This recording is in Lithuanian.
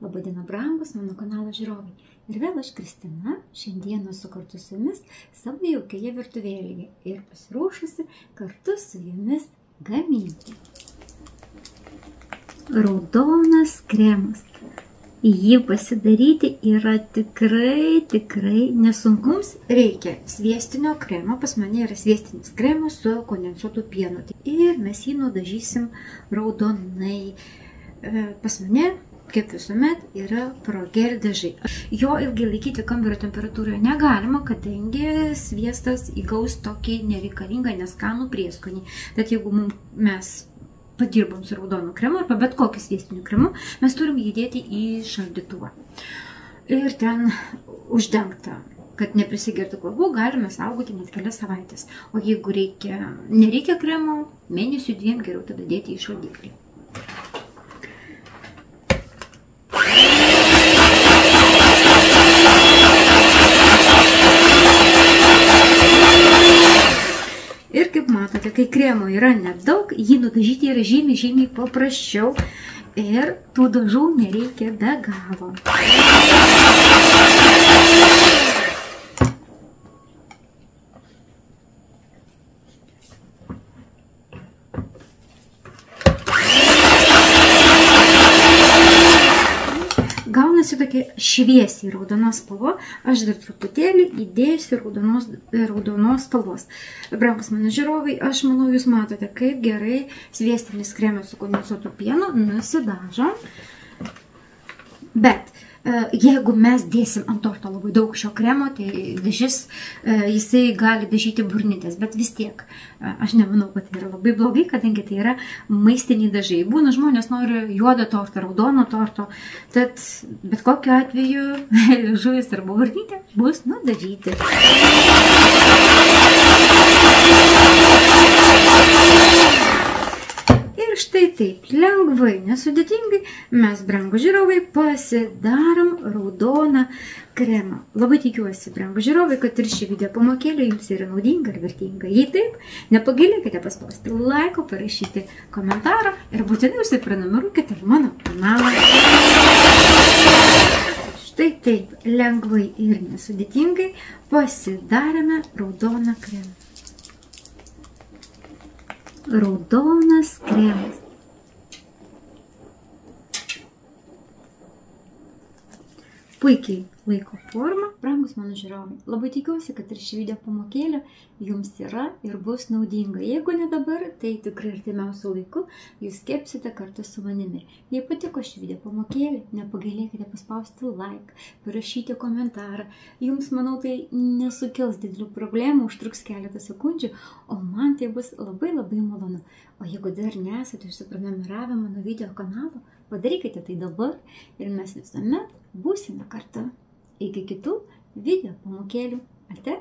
Labadiena brangus mano kanalo žiūrovai. Ir vėl aš Kristina, šiandieną esu kartu su jumis savo jaukioje virtuvėlėje ir pasiruošusi kartu su jumis gaminti. Raudonas kremas. Jį pasidaryti yra tikrai nesunkums. Reikia sviestinio kremo, pas mane yra sviestinis kremas su kondensuotu pienu. Ir mes jį nudažysim raudonai. Pas mane, kaip visuomet, yra progel dažai. Jo ilgai laikyti kambario temperatūroje negalima, kadangi sviestas įgaus tokį nereikalingą neskanų prieskonį. Tad jeigu mes padirbam su raudonu kremu arba bet kokį sviestiniu kremu, mes turim jį dėti į šaldytuvą. Ir ten uždengta, kad neprisigertų kvapų, galime saugoti net kelias savaitės. O jeigu nereikia kremo, mėnesių 2 geriau tada dėti į šaldiklį. Ir kaip matote, kai kremo yra nedaug, jį nudažyti yra žymiai paprasčiau ir tų dažų nereikia be galo. Gaunasi tokia šviesiai raudonos spalva, aš dar truputėlį įdėsiu raudonos spalvos. Brangus mano žiūrovai, aš manau, jūs matote, kaip gerai sviestinis kremas su kondensuotu pienu nusidažo. Bet jeigu mes dėsim ant torto labai daug šio kremo, tai dažis jisai gali dažyti burnytės, bet vis tiek aš nemanau, kad tai yra labai blogai, kadangi tai yra maistiniai dažai. Būna žmonės nori juodo torto, raudono torto, tad bet kokiu atveju liežuvis arba burnytė bus nudažyti. Ir štai taip, lengvai, nesudėtingai, mes, brangūs žiūrovai, pasidarom raudoną kremą. Labai tikiuosi, brangūs žiūrovai, kad ir ši video pamokėlė jums yra naudinga ir vertinga. Jei taip, nepagailėkite paspausti laiko, parašyti komentarą ir būtinai užsiprenumeruokite mano kanalą. Štai taip, lengvai ir nesudėtingai pasidarėme raudoną kremą. Raudonas kremas. Puikiai laiko formą. Brangus mano žiūrovai, labai tikiuosi, kad ir ši video pamokėlė jums yra ir bus naudinga. Jeigu ne dabar, tai tikrai artimiausiu laiku jūs kepsite kartu su manimi. Jei patiko ši video pamokėlė, nepagailėkite paspausti like, parašyti komentarą. Jums, manau, tai nesukels didelių problemų, užtruks keletą sekundžių, o man tai bus labai malonu. O jeigu dar nesate užsiprenumeravę mano video kanalą, padarykite tai dabar ir mes visuomet būsime kartu. Iki kitų video pamokėlių. Ate?